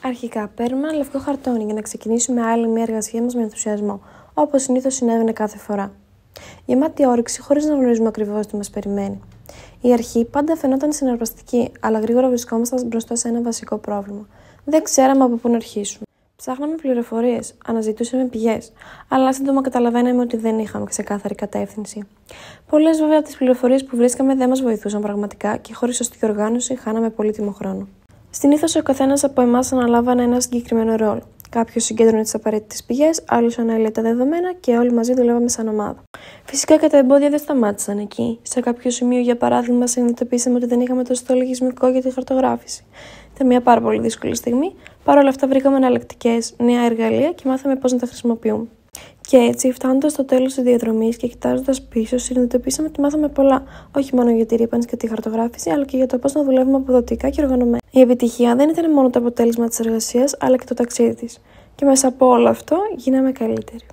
Αρχικά, παίρνουμε ένα λευκό χαρτόνι για να ξεκινήσουμε άλλη μια εργασία μας με ενθουσιασμό, όπως συνήθως συνέβαινε κάθε φορά. Γεμάτη όρεξη, χωρίς να γνωρίζουμε ακριβώς τι μας περιμένει. Η αρχή πάντα φαινόταν συναρπαστική, αλλά γρήγορα βρισκόμασταν μπροστά σε ένα βασικό πρόβλημα. Δεν ξέραμε από πού να αρχίσουμε. Ψάχναμε πληροφορίες, αναζητούσαμε πηγές, αλλά σύντομα καταλαβαίναμε ότι δεν είχαμε ξεκάθαρη κατεύθυνση. Πολλές βέβαια από τις πληροφορίες που βρίσκαμε δεν μας βοηθούσαν πραγματικά και χωρίς σωστή οργάνωση χάναμε πολύτιμο χρόνο. Συνήθως ο καθένας από εμάς αναλάβανε ένα συγκεκριμένο ρόλο. Κάποιος συγκέντρωνε τις απαραίτητες πηγές, άλλος ανέλυε τα δεδομένα και όλοι μαζί δουλεύαμε σαν ομάδα. Φυσικά και τα εμπόδια δεν σταμάτησαν εκεί. Σε κάποιο σημείο, για παράδειγμα, συνειδητοποίησαμε ότι δεν είχαμε το σωστό λογισμικό για τη χαρτογράφηση. Ήταν μια πάρα πολύ δύσκολη στιγμή. Παρ' όλα αυτά, βρήκαμε εναλλακτικές νέα εργαλεία και μάθαμε πώς να τα χρησιμοποιούμε. Και έτσι, φτάνοντας στο τέλος της διαδρομής και κοιτάζοντας πίσω, συνειδητοποίησαμε ότι μάθαμε πολλά. Όχι μόνο για τη ρύπανση και τη χαρτογράφηση, αλλά και για το πώς να δουλεύουμε αποδοτικά και οργανωμένα. Η επιτυχία δεν ήταν μόνο το αποτέλεσμα της εργασίας, αλλά και το ταξίδι της. Και μέσα από όλο αυτό, γίναμε καλύτεροι.